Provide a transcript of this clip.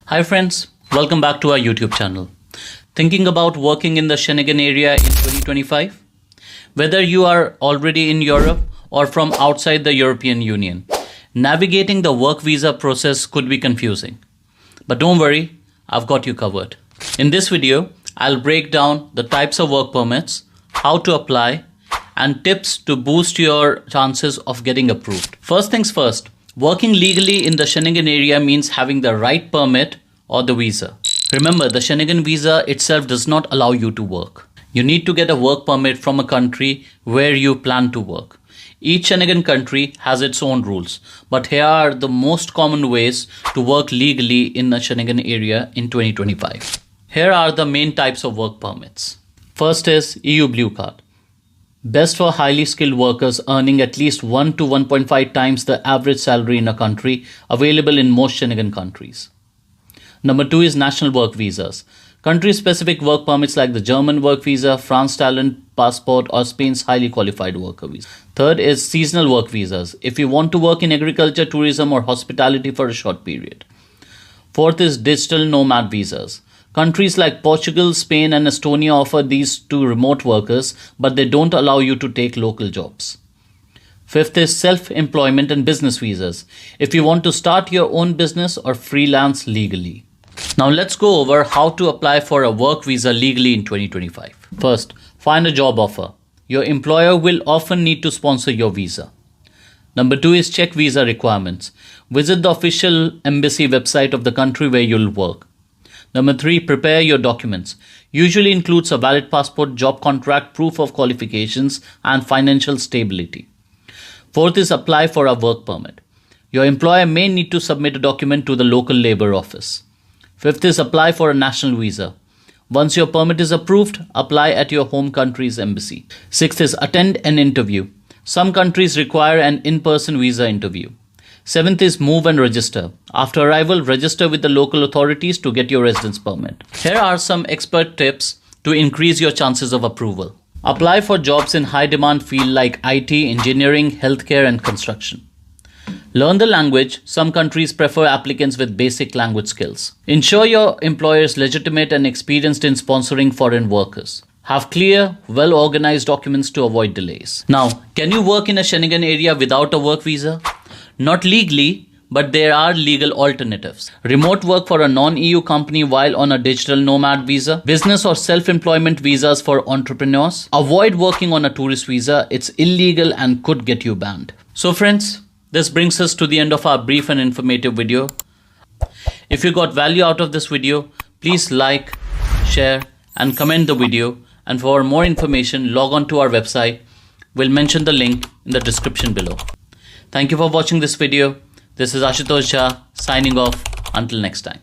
Hi friends, welcome back to our YouTube channel. Thinking about working in the Schengen area in 2025? Whether you are already in Europe or from outside the European Union, navigating the work visa process could be confusing. But don't worry, I've got you covered. In this video, I'll break down the types of work permits, how to apply, and tips to boost your chances of getting approved. First things first, working legally in the Schengen area means having the right permit or the visa. Remember, the Schengen visa itself does not allow you to work. You need to get a work permit from a country where you plan to work. Each Schengen country has its own rules, but here are the most common ways to work legally in the Schengen area in 2025. Here are the main types of work permits. First is EU Blue Card. Best for highly skilled workers earning at least 1 to 1.5 times the average salary in a country, available in most Schengen countries. Number 2 is national work visas. Country-specific work permits like the German work visa, France talent passport, or Spain's highly qualified worker visa. Third is seasonal work visas, if you want to work in agriculture, tourism, or hospitality for a short period. Fourth is digital nomad visas. Countries like Portugal, Spain, and Estonia offer these to remote workers, but they don't allow you to take local jobs. Fifth is self-employment and business visas, if you want to start your own business or freelance legally. Now let's go over how to apply for a work visa legally in 2025. First, find a job offer. Your employer will often need to sponsor your visa. Number 2 is check visa requirements. Visit the official embassy website of the country where you'll work. Number 3, prepare your documents. Usually includes a valid passport, job contract, proof of qualifications, and financial stability. Fourth is apply for a work permit. Your employer may need to submit a document to the local labor office. Fifth is apply for a national visa. Once your permit is approved, apply at your home country's embassy. Sixth is attend an interview. Some countries require an in-person visa interview. Seventh is move and register. After arrival, register with the local authorities to get your residence permit. Here are some expert tips to increase your chances of approval. Apply for jobs in high-demand fields like IT, engineering, healthcare, and construction. Learn the language. Some countries prefer applicants with basic language skills. Ensure your employer is legitimate and experienced in sponsoring foreign workers. Have clear, well-organized documents to avoid delays. Now, can you work in a Schengen area without a work visa? Not legally, but there are legal alternatives. Remote work for a non-EU company while on a digital nomad visa. Business or self-employment visas for entrepreneurs. Avoid working on a tourist visa. It's illegal and could get you banned. So friends, this brings us to the end of our brief and informative video. If you got value out of this video, please like, share, and comment the video. And for more information, log on to our website. We'll mention the link in the description below. Thank you for watching this video. This is Ashutosh Jha signing off. Until next time.